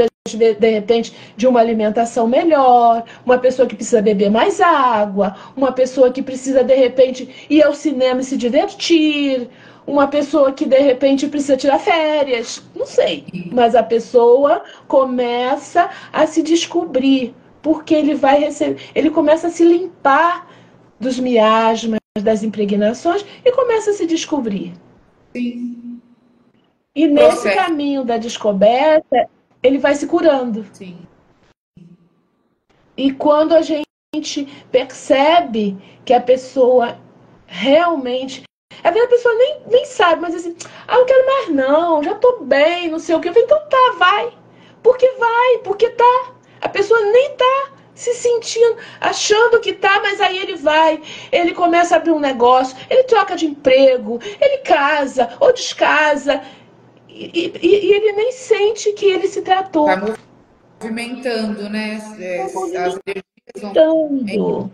repente, de uma alimentação melhor, uma pessoa que precisa beber mais água, uma pessoa que precisa, de repente, ir ao cinema e se divertir, uma pessoa que, de repente, precisa tirar férias, não sei. Mas a pessoa começa a se descobrir, porque ele começa a se limpar dos miasmas, das impregnações, e começa a se descobrir. Sim. E nesse caminho da descoberta, ele vai se curando. Sim. E quando a gente percebe que a pessoa realmente... Às vezes a pessoa nem sabe, mas assim, não quero mais não, já tô bem, não sei o quê. Eu falei, então tá, vai. Porque tá. A pessoa nem tá se sentindo, achando que tá, mas aí ele começa a abrir um negócio, ele troca de emprego, ele casa ou descasa, e ele nem sente que ele se tratou. Vai movimentando, né? As energias vão. Movimentando.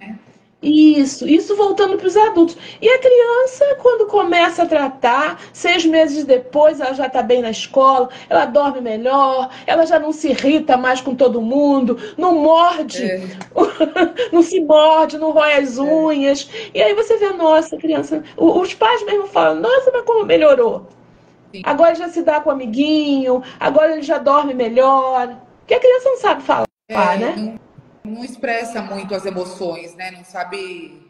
Isso voltando para os adultos. E a criança, quando começa a tratar, 6 meses depois, ela já está bem na escola, ela dorme melhor, ela já não se irrita mais com todo mundo, não morde, não se morde, não rói as unhas. E aí você vê, nossa, criança... Os pais mesmo falam, nossa, mas como melhorou? Sim. Agora ele já se dá com o amiguinho, agora ele já dorme melhor. Porque a criança não sabe falar, né? Não expressa muito as emoções, né? Não sabe.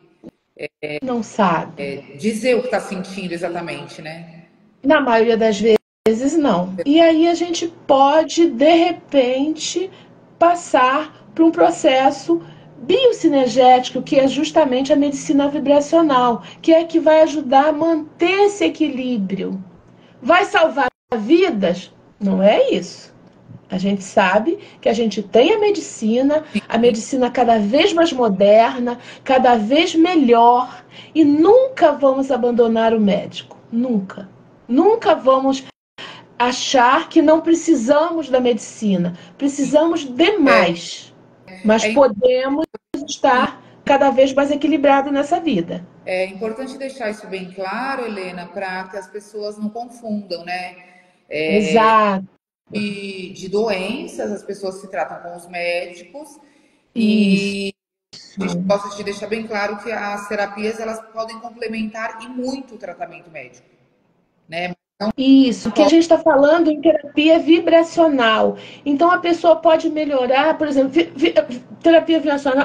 Não sabe. Dizer o que está sentindo exatamente, né? Na maioria das vezes, não. E aí a gente pode, de repente, passar por um processo biocinergético, que é justamente a medicina vibracional, que é que vai ajudar a manter esse equilíbrio. Vai salvar vidas? Não é isso. A gente sabe que a gente tem a medicina cada vez mais moderna, cada vez melhor, e nunca vamos abandonar o médico. Nunca. Nunca vamos achar que não precisamos da medicina. Precisamos demais. Mas podemos estar cada vez mais equilibrados nessa vida. É importante deixar isso bem claro, Helena, para que as pessoas não confundam, né? Exato. De doenças, as pessoas se tratam com os médicos e a gente gosta de deixar bem claro que as terapias elas podem complementar e muito o tratamento médico, né? Então, isso, que a gente está falando em terapia vibracional. Então a pessoa pode melhorar, por exemplo, terapia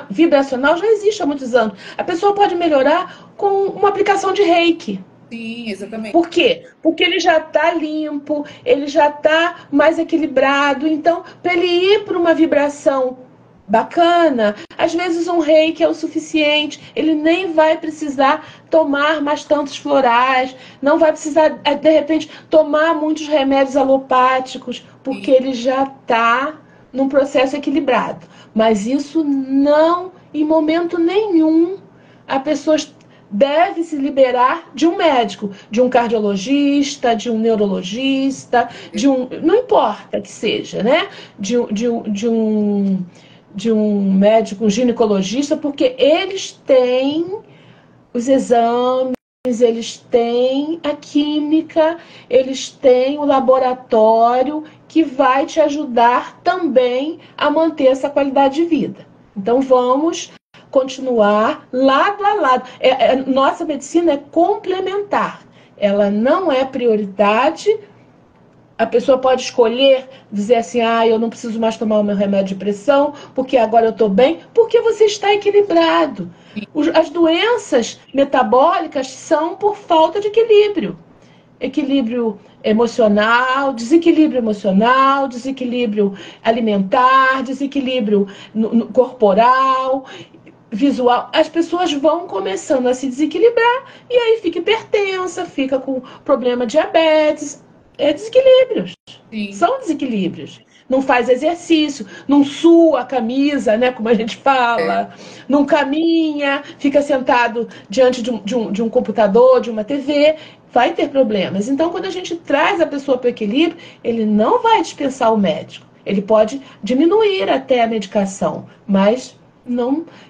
vibracional já existe há muitos anos. A pessoa pode melhorar com uma aplicação de Reiki. Sim, exatamente. Por quê? Porque ele já está limpo, ele já está mais equilibrado. Então, para ele ir para uma vibração bacana, às vezes um reiki é o suficiente. Ele nem vai precisar tomar mais tantos florais, não vai precisar, de repente, tomar muitos remédios alopáticos, porque ele já está num processo equilibrado. Mas isso não, em momento nenhum, a pessoa deve se liberar de um médico, de um cardiologista, de um neurologista, não importa que seja, né? De um médico, um ginecologista, porque eles têm os exames, eles têm a química, eles têm o laboratório que vai te ajudar também a manter essa qualidade de vida. Então vamos continuar lado a lado. Nossa medicina é complementar. Ela não é prioridade. A pessoa pode escolher dizer assim, eu não preciso mais tomar o meu remédio de pressão, porque agora eu estou bem, porque você está equilibrado. As doenças metabólicas são por falta de equilíbrio. Equilíbrio emocional, desequilíbrio alimentar, desequilíbrio corporal, visual. As pessoas vão começando a se desequilibrar e aí fica hipertensa, fica com problema de diabetes. Desequilíbrios. Sim. São desequilíbrios. Não faz exercício, não sua a camisa, né, como a gente fala, não caminha, fica sentado diante de um computador, de uma TV, vai ter problemas. Então, quando a gente traz a pessoa para o equilíbrio, ele não vai dispensar o médico. Ele pode diminuir até a medicação, mas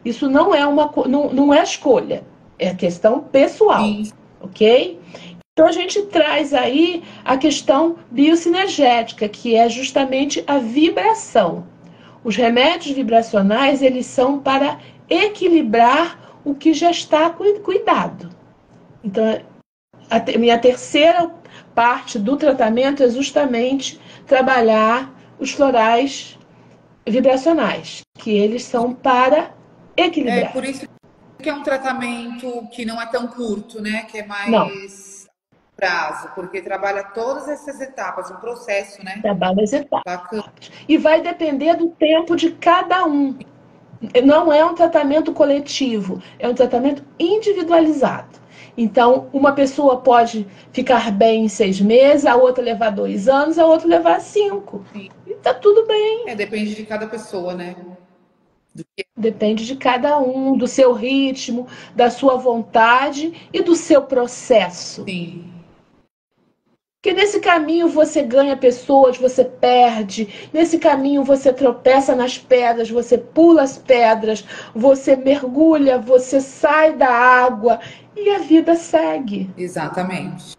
isso não é escolha, é questão pessoal. Sim. Ok? Então a gente traz aí a questão biocinergética, que é justamente a vibração. Os remédios vibracionais, eles são para equilibrar o que já está cuidado. Então, minha terceira parte do tratamento é justamente trabalhar os florais vibracionais, que eles são para equilibrar. Por isso que é um tratamento que não é tão curto, né? Que é mais... Não. prazo, porque trabalha todas essas etapas, um processo, né? Trabalha as etapas. Bacana. E vai depender do tempo de cada um. Não é um tratamento coletivo, é um tratamento individualizado. Então, uma pessoa pode ficar bem em 6 meses, a outra levar 2 anos, a outra levar 5. Sim. E tá tudo bem. Depende de cada pessoa, né? Depende de cada um, do seu ritmo, da sua vontade e do seu processo. Sim. Porque nesse caminho você ganha pessoas, você perde. Nesse caminho você tropeça nas pedras, você pula as pedras, você mergulha, você sai da água e a vida segue. Exatamente.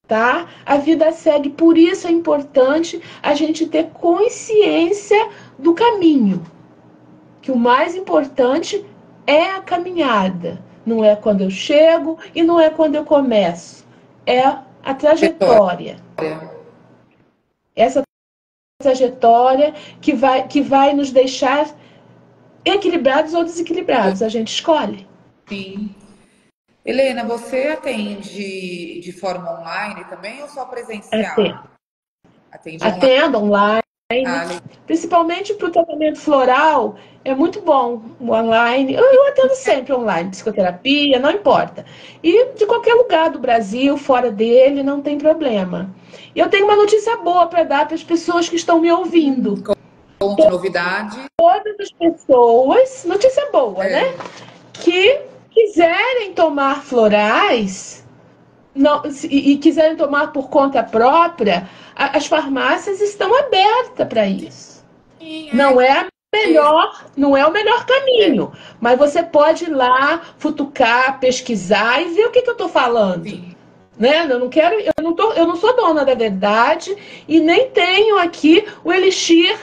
Tá? A vida segue. Por isso é importante a gente ter consciência do caminho. Que o mais importante é a caminhada. Não é quando eu chego e não é quando eu começo. É a trajetória. Essa trajetória que vai nos deixar equilibrados ou desequilibrados. A gente escolhe. Sim. Helena, você atende de forma online também ou só presencial? Atendo online. Principalmente para o tratamento floral, é muito bom o online. Eu atendo sempre online, psicoterapia, não importa. E de qualquer lugar do Brasil, fora dele, não tem problema. E eu tenho uma notícia boa para dar para as pessoas que estão me ouvindo. Conta novidade. Todas as pessoas, notícia boa, né? Que quiserem tomar florais e quiserem tomar por conta própria, as farmácias estão abertas para isso. Não é o melhor caminho, mas você pode ir lá, futucar, pesquisar e ver o que eu estou falando. Né? Eu não sou dona da verdade e nem tenho aqui o elixir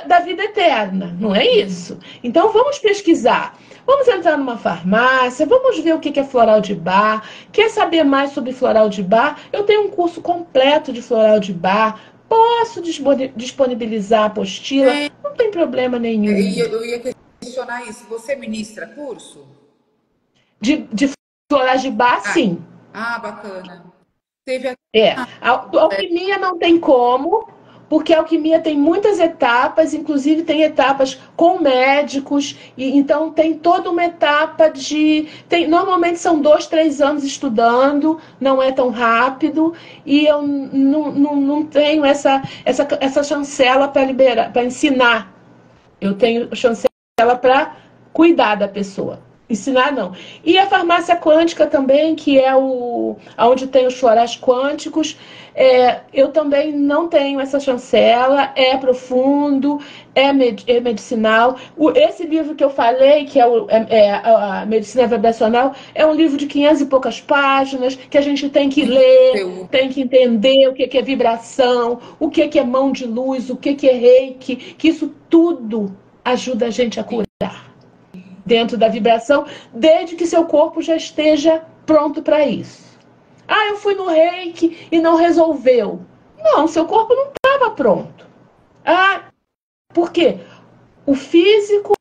da vida eterna, não é isso? Então vamos pesquisar. Vamos entrar numa farmácia, vamos ver o que é floral de bar. Quer saber mais sobre floral de bar? Eu tenho um curso completo de floral de bar. Posso disponibilizar a apostila, não tem problema nenhum. Eu ia questionar isso. Você ministra curso? De florais de bar, sim. Bacana. A alquimia não tem como, porque a alquimia tem muitas etapas, inclusive tem etapas com médicos, e então tem toda uma etapa normalmente são 2, 3 anos estudando, não é tão rápido, e eu não tenho essa chancela para ensinar. Eu tenho chancela para cuidar da pessoa. Ensinar, não. E a farmácia quântica também, que é onde tem os florais quânticos, eu também não tenho essa chancela, é profundo, é medicinal. Esse livro que eu falei, que é a Medicina Vibracional, é um livro de 500 e poucas páginas, que a gente tem que ler, tem que entender o que é vibração, o que é mão de luz, o que é reiki, que isso tudo ajuda a gente a curar. Dentro da vibração, desde que seu corpo já esteja pronto para isso. Eu fui no reiki e não resolveu. Não, seu corpo não estava pronto. Por quê? O físico,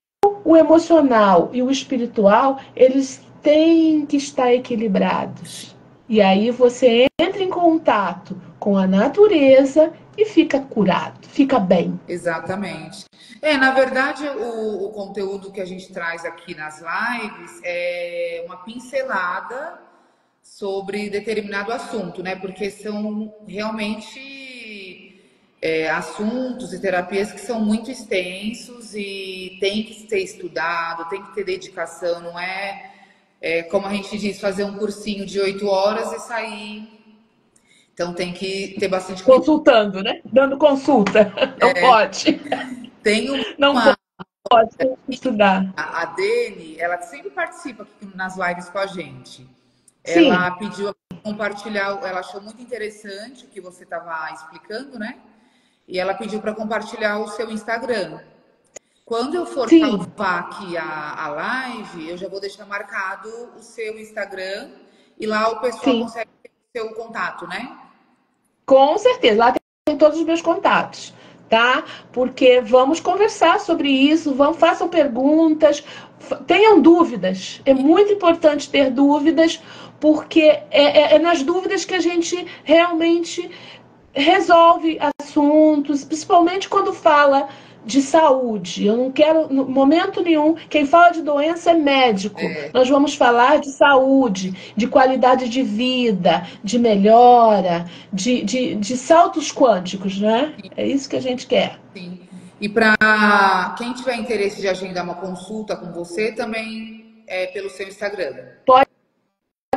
o emocional e o espiritual, eles têm que estar equilibrados. E aí você entra em contato com a natureza e fica curado, fica bem. Exatamente. Na verdade, o conteúdo que a gente traz aqui nas lives é uma pincelada sobre determinado assunto, né? Porque são realmente assuntos e terapias que são muito extensos e tem que ser estudado, tem que ter dedicação, não é como a gente diz, fazer um cursinho de 8 horas e sair. Então tem que ter bastante... Consultando, né? Dando consulta. Não pode. Não pode estudar. A Dani, ela sempre participa aqui nas lives com a gente. Sim. Ela pediu para compartilhar, ela achou muito interessante o que você estava explicando, né? E ela pediu para compartilhar o seu Instagram. Quando eu for salvar aqui a live, eu já vou deixar marcado o seu Instagram e lá o pessoal consegue ter o seu contato, né? Com certeza, lá tem todos os meus contatos, tá? Porque vamos conversar sobre isso, façam perguntas, tenham dúvidas. É muito importante ter dúvidas, porque é nas dúvidas que a gente realmente resolve assuntos, principalmente quando fala de saúde. Eu não quero, no momento nenhum, quem fala de doença é médico. Nós vamos falar de saúde, de qualidade de vida, de melhora, de saltos quânticos, né? É isso que a gente quer. Sim. E para quem tiver interesse de agendar uma consulta com você, também é pelo seu Instagram. Pode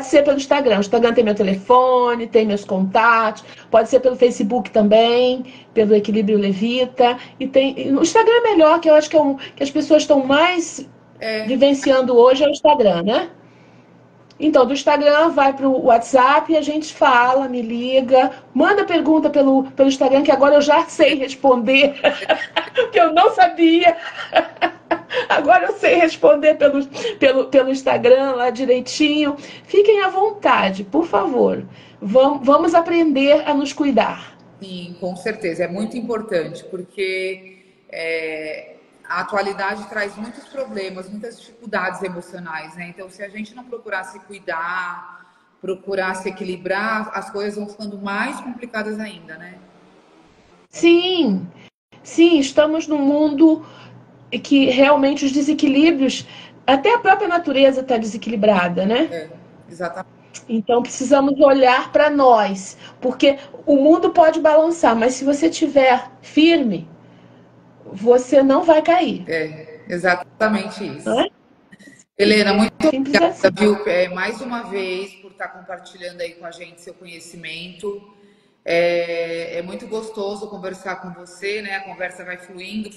ser pelo Instagram. O Instagram tem meu telefone, tem meus contatos. Pode ser pelo Facebook também, pelo Equilíbrio Levita. O Instagram é melhor, que eu acho que as pessoas estão mais vivenciando hoje é o Instagram, né? Então, do Instagram vai para o WhatsApp e a gente fala, me liga, manda pergunta pelo Instagram, que agora eu já sei responder, que eu não sabia. Agora eu sei responder pelo Instagram lá direitinho. Fiquem à vontade, por favor. Vamos aprender a nos cuidar. Sim, com certeza. É muito importante, porque a atualidade traz muitos problemas, muitas dificuldades emocionais, né? Então, se a gente não procurar se cuidar, procurar se equilibrar, as coisas vão ficando mais complicadas ainda, né? Sim, sim, estamos num mundo que realmente os desequilíbrios, até a própria natureza está desequilibrada, né? Exatamente. Então precisamos olhar para nós, porque o mundo pode balançar, mas se você estiver firme, você não vai cair. Exatamente isso. Não é? Helena, muito obrigada, assim. viu? Mais uma vez por estar compartilhando aí com a gente seu conhecimento. É muito gostoso conversar com você, né? A conversa vai fluindo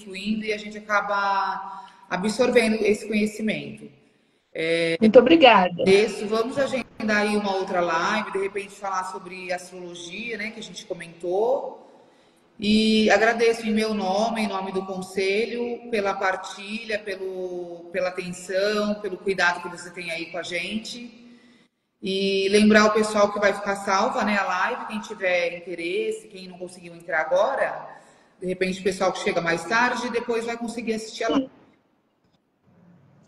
e a gente acaba absorvendo esse conhecimento. Muito obrigada. Vamos agendar aí uma outra live, de repente falar sobre astrologia, né? Que a gente comentou. E agradeço em meu nome, em nome do Conselho, pela partilha, pela atenção, pelo cuidado que você tem aí com a gente. E lembrar o pessoal que vai ficar salva, né, a live, quem tiver interesse, quem não conseguiu entrar agora, de repente o pessoal que chega mais tarde, depois vai conseguir assistir a live.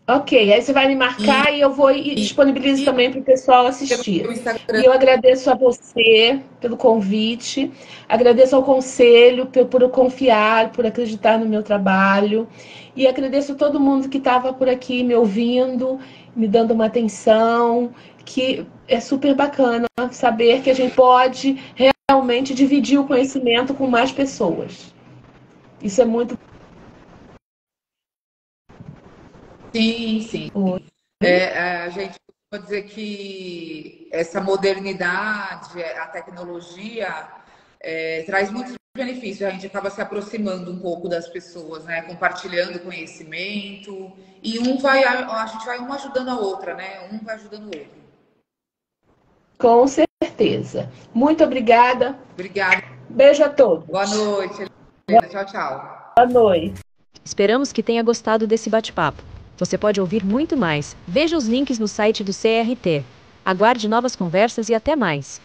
Ok, aí você vai me marcar e eu vou e disponibilizo também para o pessoal assistir. E eu agradeço a você pelo convite, agradeço ao Conselho por confiar, por acreditar no meu trabalho, e agradeço a todo mundo que estava por aqui me ouvindo, me dando uma atenção, que é super bacana saber que a gente pode realmente dividir o conhecimento com mais pessoas. Isso é muito... Sim. A gente pode dizer que essa modernidade, a tecnologia, traz muitos benefícios. A gente acaba se aproximando um pouco das pessoas, né? Compartilhando conhecimento. E a gente vai uma ajudando a outra, né? Um vai ajudando o outro. Com certeza. Muito obrigada. Obrigada. Beijo a todos. Boa noite, Helena. Tchau, tchau. Boa noite. Esperamos que tenha gostado desse bate-papo. Você pode ouvir muito mais. Veja os links no site do CRT. Aguarde novas conversas e até mais.